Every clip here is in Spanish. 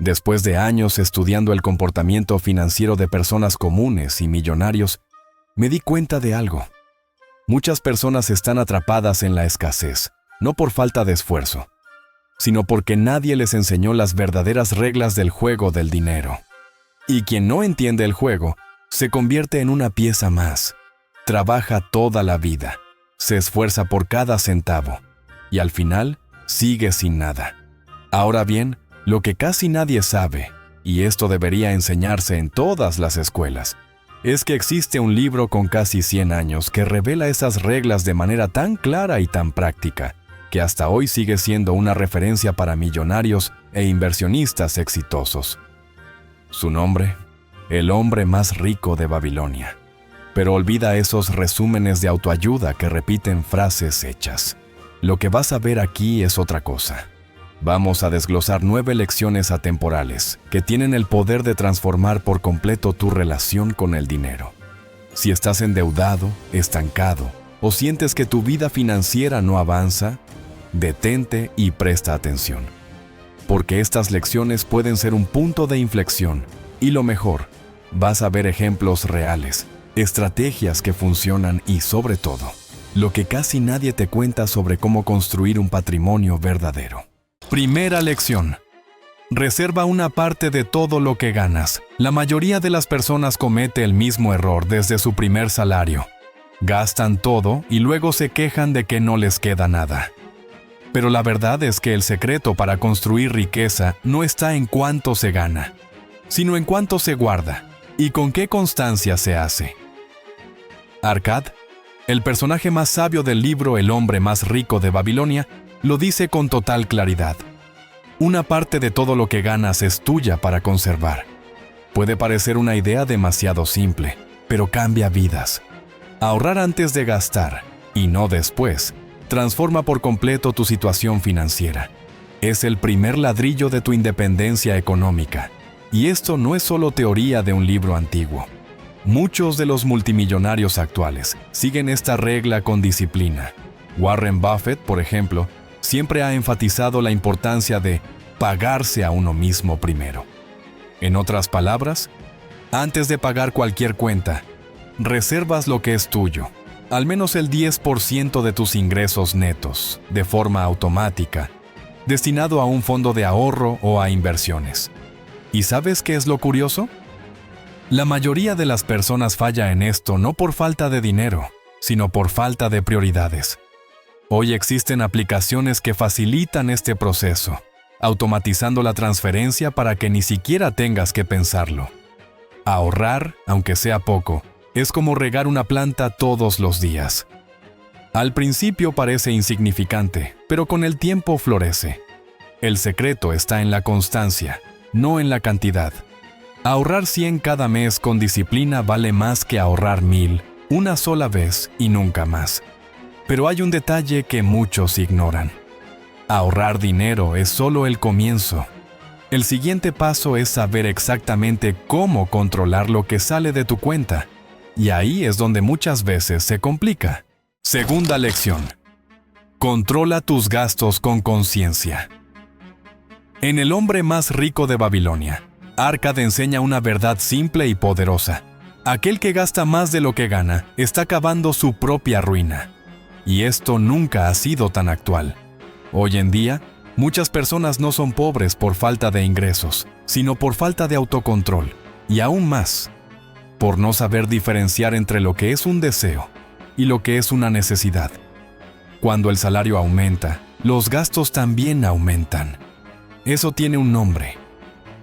Después de años estudiando el comportamiento financiero de personas comunes y millonarios, me di cuenta de algo. Muchas personas están atrapadas en la escasez, no por falta de esfuerzo, sino porque nadie les enseñó las verdaderas reglas del juego del dinero. Y quien no entiende el juego, se convierte en una pieza más. Trabaja toda la vida, se esfuerza por cada centavo, y al final sigue sin nada. Ahora bien, lo que casi nadie sabe, y esto debería enseñarse en todas las escuelas, es que existe un libro con casi 100 años que revela esas reglas de manera tan clara y tan práctica, que hasta hoy sigue siendo una referencia para millonarios e inversionistas exitosos. Su nombre, El hombre más rico de Babilonia. Pero olvida esos resúmenes de autoayuda que repiten frases hechas. Lo que vas a ver aquí es otra cosa. Vamos a desglosar 9 lecciones atemporales que tienen el poder de transformar por completo tu relación con el dinero. Si estás endeudado, estancado o sientes que tu vida financiera no avanza, detente y presta atención. Porque estas lecciones pueden ser un punto de inflexión y lo mejor, vas a ver ejemplos reales, estrategias que funcionan y sobre todo, lo que casi nadie te cuenta sobre cómo construir un patrimonio verdadero. Primera lección. Reserva una parte de todo lo que ganas. La mayoría de las personas comete el mismo error desde su primer salario. Gastan todo y luego se quejan de que no les queda nada. Pero la verdad es que el secreto para construir riqueza no está en cuánto se gana, sino en cuánto se guarda y con qué constancia se hace. Arkad, el personaje más sabio del libro El hombre más rico de Babilonia, lo dice con total claridad. Una parte de todo lo que ganas es tuya para conservar. Puede parecer una idea demasiado simple, pero cambia vidas. Ahorrar antes de gastar, y no después, transforma por completo tu situación financiera. Es el primer ladrillo de tu independencia económica. Y esto no es solo teoría de un libro antiguo. Muchos de los multimillonarios actuales siguen esta regla con disciplina. Warren Buffett, por ejemplo, siempre ha enfatizado la importancia de pagarse a uno mismo primero. En otras palabras, antes de pagar cualquier cuenta, reservas lo que es tuyo, al menos el 10% de tus ingresos netos, de forma automática, destinado a un fondo de ahorro o a inversiones. ¿Y sabes qué es lo curioso? La mayoría de las personas falla en esto no por falta de dinero, sino por falta de prioridades. Hoy existen aplicaciones que facilitan este proceso, automatizando la transferencia para que ni siquiera tengas que pensarlo. Ahorrar, aunque sea poco, es como regar una planta todos los días. Al principio parece insignificante, pero con el tiempo florece. El secreto está en la constancia, no en la cantidad. Ahorrar 100 cada mes con disciplina vale más que ahorrar 1000 una sola vez y nunca más. Pero hay un detalle que muchos ignoran. Ahorrar dinero es solo el comienzo. El siguiente paso es saber exactamente cómo controlar lo que sale de tu cuenta. Y ahí es donde muchas veces se complica. Segunda lección. Controla tus gastos con conciencia. En El hombre más rico de Babilonia, Arkad enseña una verdad simple y poderosa. Aquel que gasta más de lo que gana está cavando su propia ruina. Y esto nunca ha sido tan actual. Hoy en día, muchas personas no son pobres por falta de ingresos, sino por falta de autocontrol. Y aún más, por no saber diferenciar entre lo que es un deseo y lo que es una necesidad. Cuando el salario aumenta, los gastos también aumentan. Eso tiene un nombre: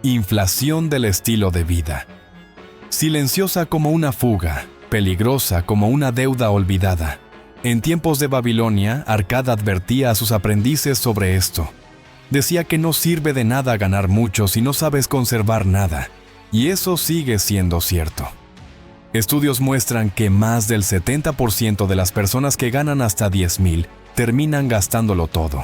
inflación del estilo de vida. Silenciosa como una fuga, peligrosa como una deuda olvidada. En tiempos de Babilonia, Arkad advertía a sus aprendices sobre esto. Decía que no sirve de nada ganar mucho si no sabes conservar nada. Y eso sigue siendo cierto. Estudios muestran que más del 70% de las personas que ganan hasta 10,000 terminan gastándolo todo.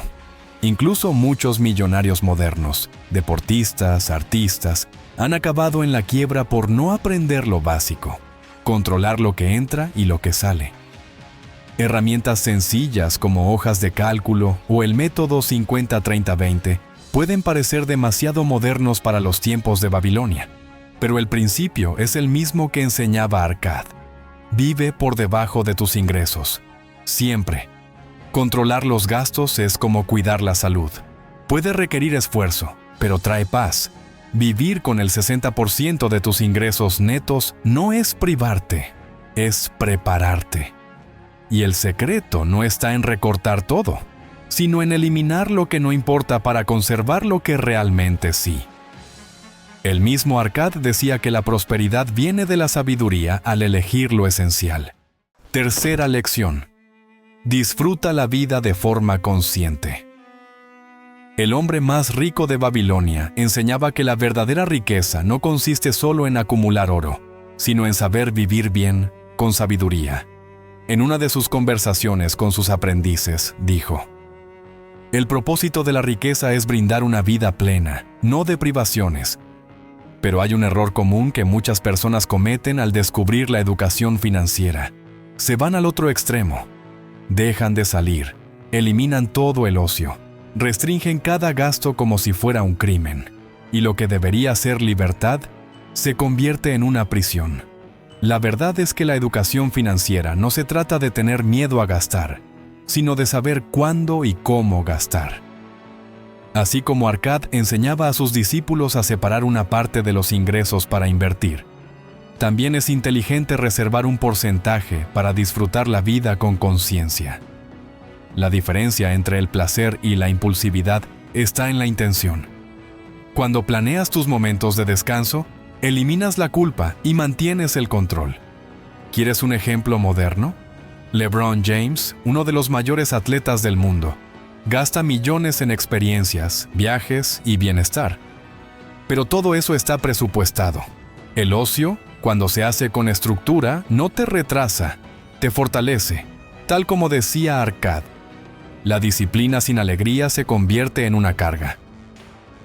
Incluso muchos millonarios modernos, deportistas, artistas, han acabado en la quiebra por no aprender lo básico, controlar lo que entra y lo que sale. Herramientas sencillas como hojas de cálculo o el método 50-30-20 pueden parecer demasiado modernos para los tiempos de Babilonia, pero el principio es el mismo que enseñaba Arcad. Vive por debajo de tus ingresos, siempre. Controlar los gastos es como cuidar la salud. Puede requerir esfuerzo, pero trae paz. Vivir con el 60% de tus ingresos netos no es privarte, es prepararte. Y el secreto no está en recortar todo, sino en eliminar lo que no importa para conservar lo que realmente sí. El mismo Arcad decía que la prosperidad viene de la sabiduría al elegir lo esencial. Tercera lección. Disfruta la vida de forma consciente. El hombre más rico de Babilonia enseñaba que la verdadera riqueza no consiste solo en acumular oro, sino en saber vivir bien, con sabiduría. En una de sus conversaciones con sus aprendices, dijo: el propósito de la riqueza es brindar una vida plena, no de privaciones. Pero hay un error común que muchas personas cometen al descubrir la educación financiera. Se van al otro extremo. Dejan de salir, eliminan todo el ocio, restringen cada gasto como si fuera un crimen, y lo que debería ser libertad se convierte en una prisión. La verdad es que la educación financiera no se trata de tener miedo a gastar, sino de saber cuándo y cómo gastar. Así como Arcad enseñaba a sus discípulos a separar una parte de los ingresos para invertir, también es inteligente reservar un porcentaje para disfrutar la vida con conciencia. La diferencia entre el placer y la impulsividad está en la intención. Cuando planeas tus momentos de descanso, eliminas la culpa y mantienes el control. ¿Quieres un ejemplo moderno? LeBron James, uno de los mayores atletas del mundo, gasta millones en experiencias, viajes y bienestar. Pero todo eso está presupuestado. El ocio, cuando se hace con estructura, no te retrasa, te fortalece. Tal como decía Arcad, la disciplina sin alegría se convierte en una carga.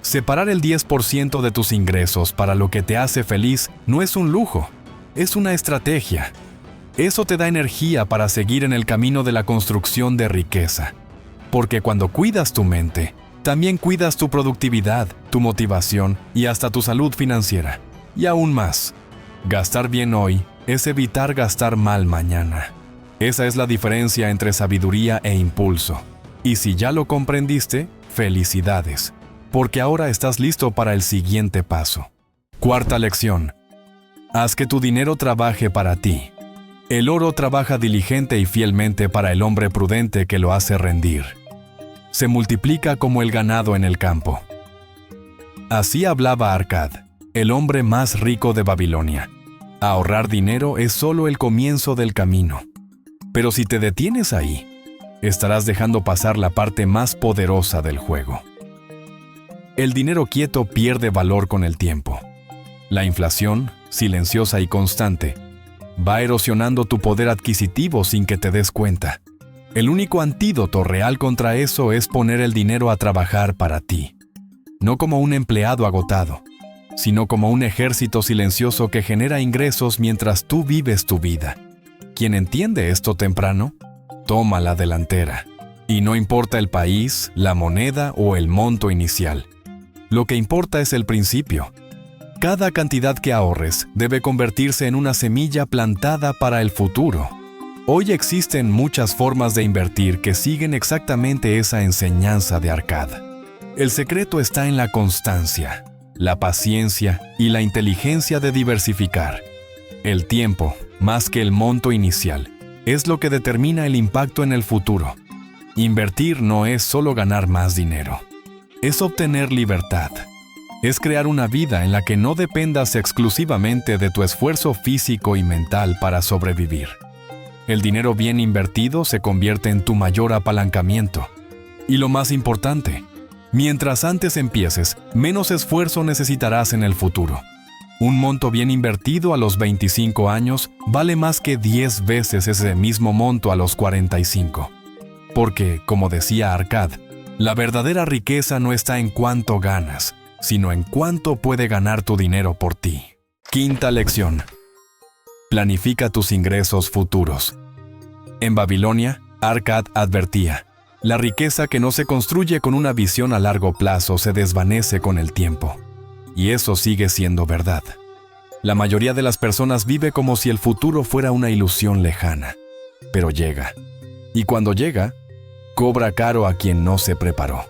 Separar el 10% de tus ingresos para lo que te hace feliz no es un lujo, es una estrategia. Eso te da energía para seguir en el camino de la construcción de riqueza. Porque cuando cuidas tu mente, también cuidas tu productividad, tu motivación y hasta tu salud financiera. Y aún más, gastar bien hoy es evitar gastar mal mañana. Esa es la diferencia entre sabiduría e impulso. Y si ya lo comprendiste, felicidades, porque ahora estás listo para el siguiente paso. Cuarta lección. Haz que tu dinero trabaje para ti. El oro trabaja diligente y fielmente para el hombre prudente que lo hace rendir. Se multiplica como el ganado en el campo. Así hablaba Arcad, el hombre más rico de Babilonia. Ahorrar dinero es solo el comienzo del camino. Pero si te detienes ahí, estarás dejando pasar la parte más poderosa del juego. El dinero quieto pierde valor con el tiempo. La inflación, silenciosa y constante, va erosionando tu poder adquisitivo sin que te des cuenta. El único antídoto real contra eso es poner el dinero a trabajar para ti. No como un empleado agotado, sino como un ejército silencioso que genera ingresos mientras tú vives tu vida. Quien entiende esto temprano, toma la delantera. Y no importa el país, la moneda o el monto inicial. Lo que importa es el principio. Cada cantidad que ahorres debe convertirse en una semilla plantada para el futuro. Hoy existen muchas formas de invertir que siguen exactamente esa enseñanza de Arcad. El secreto está en la constancia, la paciencia y la inteligencia de diversificar. El tiempo, más que el monto inicial, es lo que determina el impacto en el futuro. Invertir no es solo ganar más dinero, es obtener libertad. Es crear una vida en la que no dependas exclusivamente de tu esfuerzo físico y mental para sobrevivir. El dinero bien invertido se convierte en tu mayor apalancamiento. Y lo más importante, mientras antes empieces, menos esfuerzo necesitarás en el futuro. Un monto bien invertido a los 25 años vale más que 10 veces ese mismo monto a los 45. Porque, como decía Arcad, la verdadera riqueza no está en cuánto ganas, sino en cuánto puede ganar tu dinero por ti. Quinta lección. Planifica tus ingresos futuros. En Babilonia, Arcad advertía, La riqueza que no se construye con una visión a largo plazo se desvanece con el tiempo. Y eso sigue siendo verdad. La mayoría de las personas vive como si el futuro fuera una ilusión lejana. Pero llega. Y cuando llega, cobra caro a quien no se preparó.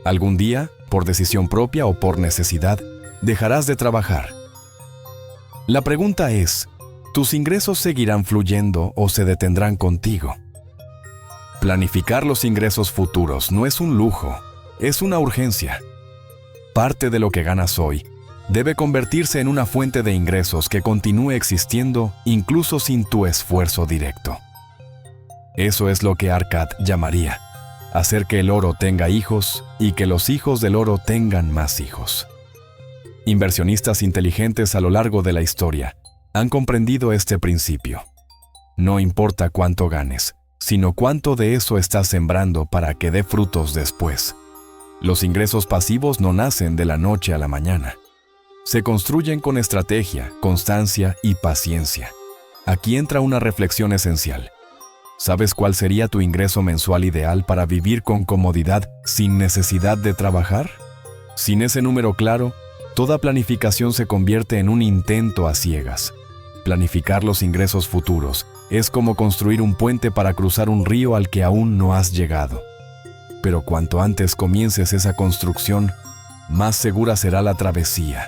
Algún día, por decisión propia o por necesidad, dejarás de trabajar. La pregunta es, ¿tus ingresos seguirán fluyendo o se detendrán contigo? Planificar los ingresos futuros no es un lujo, es una urgencia. Parte de lo que ganas hoy debe convertirse en una fuente de ingresos que continúe existiendo incluso sin tu esfuerzo directo. Eso es lo que Arcad llamaría hacer que el oro tenga hijos y que los hijos del oro tengan más hijos. Inversionistas inteligentes a lo largo de la historia han comprendido este principio. No importa cuánto ganes, sino cuánto de eso estás sembrando para que dé frutos después. Los ingresos pasivos no nacen de la noche a la mañana. Se construyen con estrategia, constancia y paciencia. Aquí entra una reflexión esencial. ¿Sabes cuál sería tu ingreso mensual ideal para vivir con comodidad sin necesidad de trabajar? Sin ese número claro, toda planificación se convierte en un intento a ciegas. Planificar los ingresos futuros es como construir un puente para cruzar un río al que aún no has llegado. Pero cuanto antes comiences esa construcción, más segura será la travesía.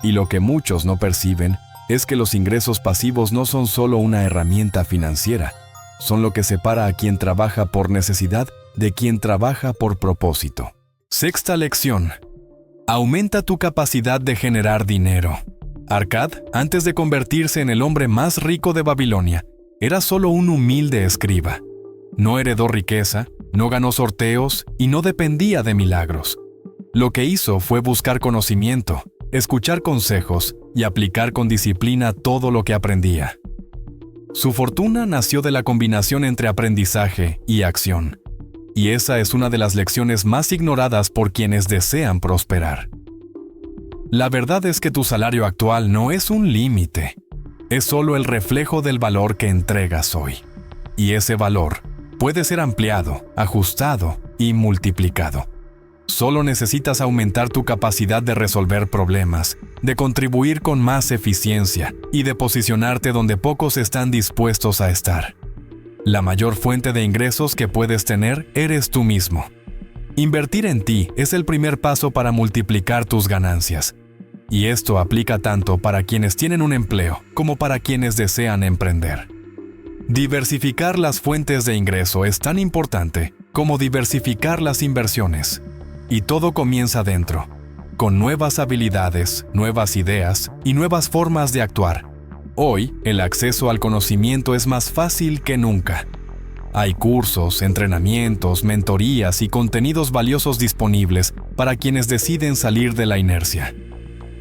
Y lo que muchos no perciben es que los ingresos pasivos no son solo una herramienta financiera, son lo que separa a quien trabaja por necesidad de quien trabaja por propósito. Sexta lección. Aumenta tu capacidad de generar dinero. Arcad, antes de convertirse en el hombre más rico de Babilonia, era solo un humilde escriba. No heredó riqueza, no ganó sorteos y no dependía de milagros. Lo que hizo fue buscar conocimiento, escuchar consejos y aplicar con disciplina todo lo que aprendía. Su fortuna nació de la combinación entre aprendizaje y acción. Y esa es una de las lecciones más ignoradas por quienes desean prosperar. La verdad es que tu salario actual no es un límite. Es solo el reflejo del valor que entregas hoy. Y ese valor puede ser ampliado, ajustado y multiplicado. Solo necesitas aumentar tu capacidad de resolver problemas, de contribuir con más eficiencia y de posicionarte donde pocos están dispuestos a estar. La mayor fuente de ingresos que puedes tener eres tú mismo. Invertir en ti es el primer paso para multiplicar tus ganancias. Y esto aplica tanto para quienes tienen un empleo como para quienes desean emprender. Diversificar las fuentes de ingreso es tan importante como diversificar las inversiones. Y todo comienza dentro, con nuevas habilidades, nuevas ideas y nuevas formas de actuar. Hoy, el acceso al conocimiento es más fácil que nunca. Hay cursos, entrenamientos, mentorías y contenidos valiosos disponibles para quienes deciden salir de la inercia.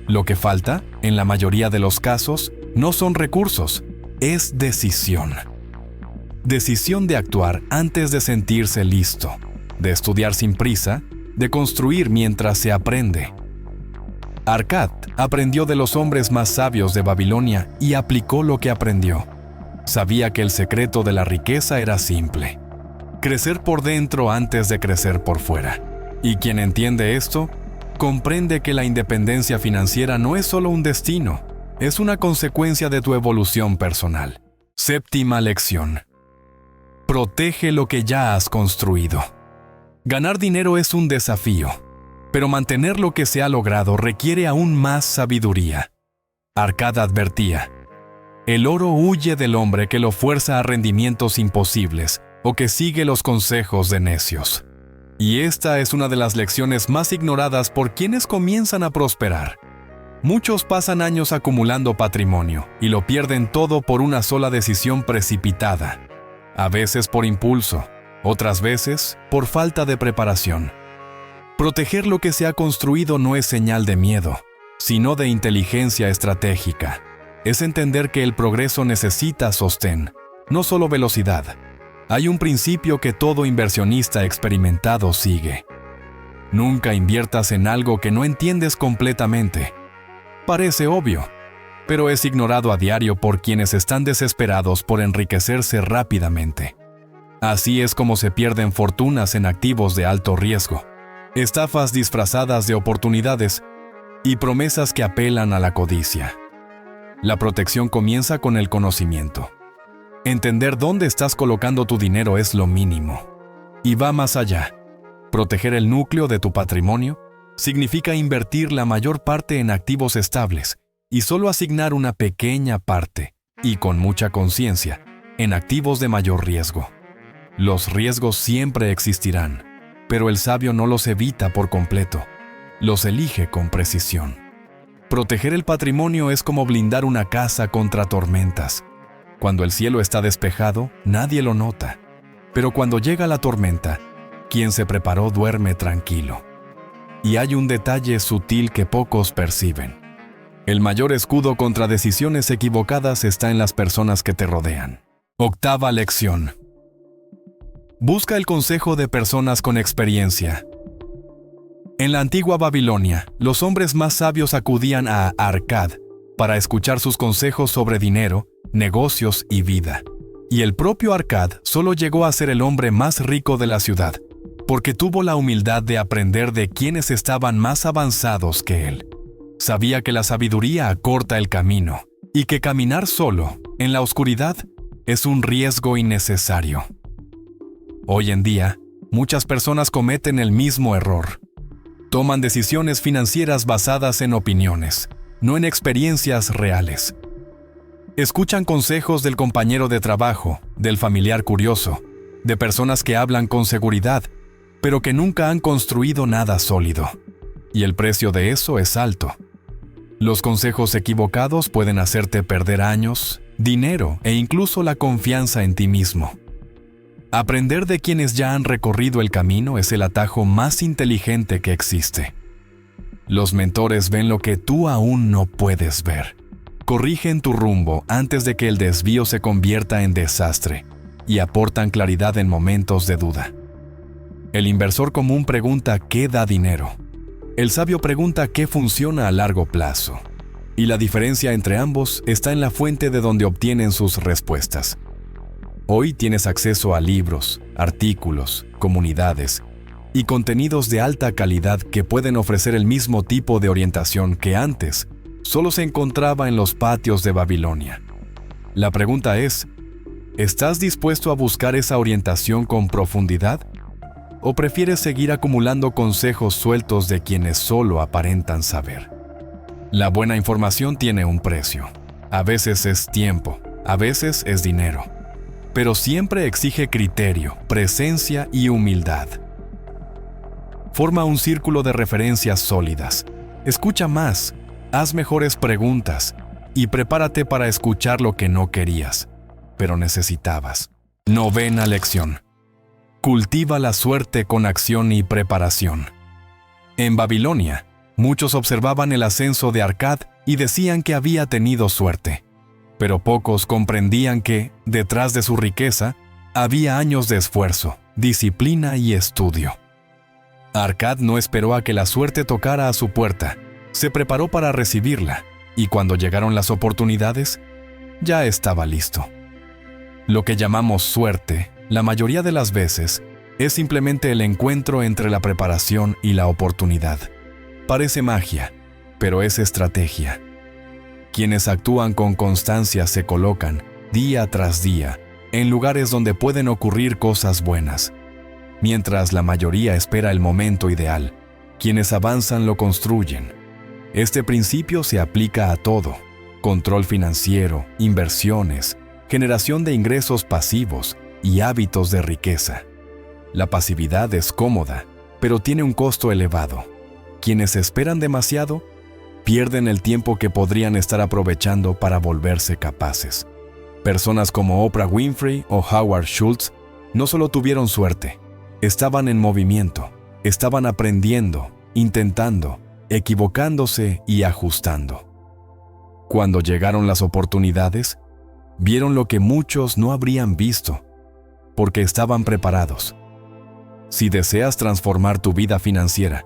Lo que falta, en la mayoría de los casos, no son recursos, es decisión. Decisión de actuar antes de sentirse listo, de estudiar sin prisa, de construir mientras se aprende. Arcad aprendió de los hombres más sabios de Babilonia y aplicó lo que aprendió. Sabía que el secreto de la riqueza era simple: crecer por dentro antes de crecer por fuera. Y quien entiende esto, comprende que la independencia financiera no es solo un destino, es una consecuencia de tu evolución personal. Séptima lección. Protege lo que ya has construido. Ganar dinero es un desafío, pero mantener lo que se ha logrado requiere aún más sabiduría. Arcad advertía: el oro huye del hombre que lo fuerza a rendimientos imposibles o que sigue los consejos de necios. Y esta es una de las lecciones más ignoradas por quienes comienzan a prosperar. Muchos pasan años acumulando patrimonio y lo pierden todo por una sola decisión precipitada. A veces por impulso, otras veces por falta de preparación. Proteger lo que se ha construido no es señal de miedo, sino de inteligencia estratégica. Es entender que el progreso necesita sostén, no solo velocidad. Hay un principio que todo inversionista experimentado sigue. Nunca inviertas en algo que no entiendes completamente. Parece obvio, pero es ignorado a diario por quienes están desesperados por enriquecerse rápidamente. Así es como se pierden fortunas en activos de alto riesgo, estafas disfrazadas de oportunidades y promesas que apelan a la codicia. La protección comienza con el conocimiento. Entender dónde estás colocando tu dinero es lo mínimo. Y va más allá. Proteger el núcleo de tu patrimonio significa invertir la mayor parte en activos estables y solo asignar una pequeña parte, y con mucha conciencia, en activos de mayor riesgo. Los riesgos siempre existirán, pero el sabio no los evita por completo, los elige con precisión. Proteger el patrimonio es como blindar una casa contra tormentas. Cuando el cielo está despejado, nadie lo nota, pero cuando llega la tormenta, quien se preparó duerme tranquilo. Y hay un detalle sutil que pocos perciben. El mayor escudo contra decisiones equivocadas está en las personas que te rodean. Octava lección. Busca el consejo de personas con experiencia. En la antigua Babilonia, los hombres más sabios acudían a Arcad para escuchar sus consejos sobre dinero, negocios y vida. Y el propio Arcad solo llegó a ser el hombre más rico de la ciudad, porque tuvo la humildad de aprender de quienes estaban más avanzados que él. Sabía que la sabiduría acorta el camino, y que caminar solo, en la oscuridad, es un riesgo innecesario. Hoy en día, muchas personas cometen el mismo error. Toman decisiones financieras basadas en opiniones, no en experiencias reales. Escuchan consejos del compañero de trabajo, del familiar curioso, de personas que hablan con seguridad, pero que nunca han construido nada sólido. Y el precio de eso es alto. Los consejos equivocados pueden hacerte perder años, dinero e incluso la confianza en ti mismo. Aprender de quienes ya han recorrido el camino es el atajo más inteligente que existe. Los mentores ven lo que tú aún no puedes ver. Corrigen tu rumbo antes de que el desvío se convierta en desastre y aportan claridad en momentos de duda. El inversor común pregunta qué da dinero. El sabio pregunta qué funciona a largo plazo. Y la diferencia entre ambos está en la fuente de donde obtienen sus respuestas. Hoy tienes acceso a libros, artículos, comunidades y contenidos de alta calidad que pueden ofrecer el mismo tipo de orientación que antes solo se encontraba en los patios de Babilonia. La pregunta es, ¿estás dispuesto a buscar esa orientación con profundidad? ¿O prefieres seguir acumulando consejos sueltos de quienes solo aparentan saber? La buena información tiene un precio. A veces es tiempo, a veces es dinero. Pero siempre exige criterio, presencia y humildad. Forma un círculo de referencias sólidas. Escucha más, haz mejores preguntas y prepárate para escuchar lo que no querías, pero necesitabas. Novena lección. Cultiva la suerte con acción y preparación. En Babilonia, muchos observaban el ascenso de Arcad y decían que había tenido suerte. Pero pocos comprendían que, detrás de su riqueza, había años de esfuerzo, disciplina y estudio. Arcad no esperó a que la suerte tocara a su puerta, se preparó para recibirla, y cuando llegaron las oportunidades, ya estaba listo. Lo que llamamos suerte, la mayoría de las veces, es simplemente el encuentro entre la preparación y la oportunidad. Parece magia, pero es estrategia. Quienes actúan con constancia se colocan, día tras día, en lugares donde pueden ocurrir cosas buenas. Mientras la mayoría espera el momento ideal, quienes avanzan lo construyen. Este principio se aplica a todo: control financiero, inversiones, generación de ingresos pasivos y hábitos de riqueza. La pasividad es cómoda, pero tiene un costo elevado. Quienes esperan demasiado pierden el tiempo que podrían estar aprovechando para volverse capaces. Personas como Oprah Winfrey o Howard Schultz no solo tuvieron suerte, estaban en movimiento, estaban aprendiendo, intentando, equivocándose y ajustando. Cuando llegaron las oportunidades, vieron lo que muchos no habrían visto, porque estaban preparados. Si deseas transformar tu vida financiera,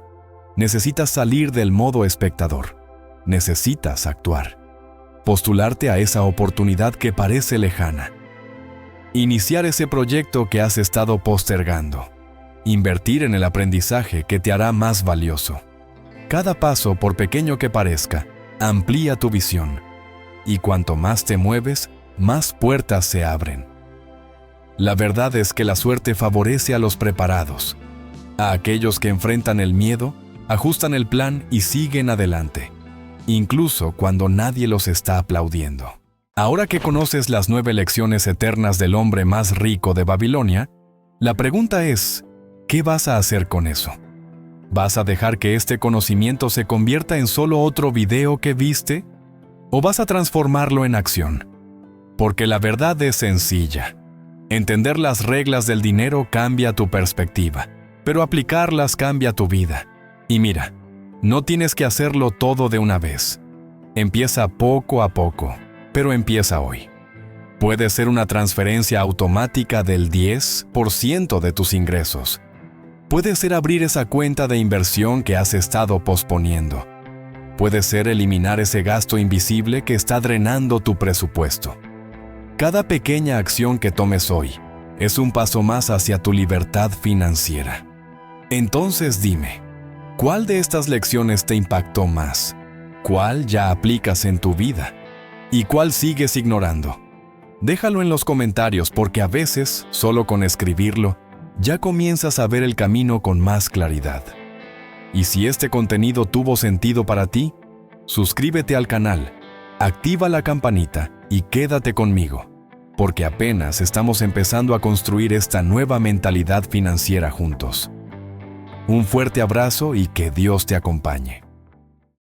necesitas salir del modo espectador. Necesitas actuar. Postularte a esa oportunidad que parece lejana. Iniciar ese proyecto que has estado postergando. Invertir en el aprendizaje que te hará más valioso. Cada paso, por pequeño que parezca, amplía tu visión. Y cuanto más te mueves, más puertas se abren. La verdad es que la suerte favorece a los preparados, a aquellos que enfrentan el miedo, ajustan el plan y siguen adelante, incluso cuando nadie los está aplaudiendo. Ahora que conoces las 9 lecciones eternas del hombre más rico de Babilonia, la pregunta es, ¿qué vas a hacer con eso? ¿Vas a dejar que este conocimiento se convierta en solo otro video que viste? ¿O vas a transformarlo en acción? Porque la verdad es sencilla. Entender las reglas del dinero cambia tu perspectiva, pero aplicarlas cambia tu vida. Y mira, no tienes que hacerlo todo de una vez. Empieza poco a poco, pero empieza hoy. Puede ser una transferencia automática del 10% de tus ingresos. Puede ser abrir esa cuenta de inversión que has estado posponiendo. Puede ser eliminar ese gasto invisible que está drenando tu presupuesto. Cada pequeña acción que tomes hoy es un paso más hacia tu libertad financiera. Entonces dime, ¿cuál de estas lecciones te impactó más? ¿Cuál ya aplicas en tu vida? ¿Y cuál sigues ignorando? Déjalo en los comentarios porque a veces, solo con escribirlo, ya comienzas a ver el camino con más claridad. Y si este contenido tuvo sentido para ti, suscríbete al canal, activa la campanita y quédate conmigo, porque apenas estamos empezando a construir esta nueva mentalidad financiera juntos. Un fuerte abrazo y que Dios te acompañe.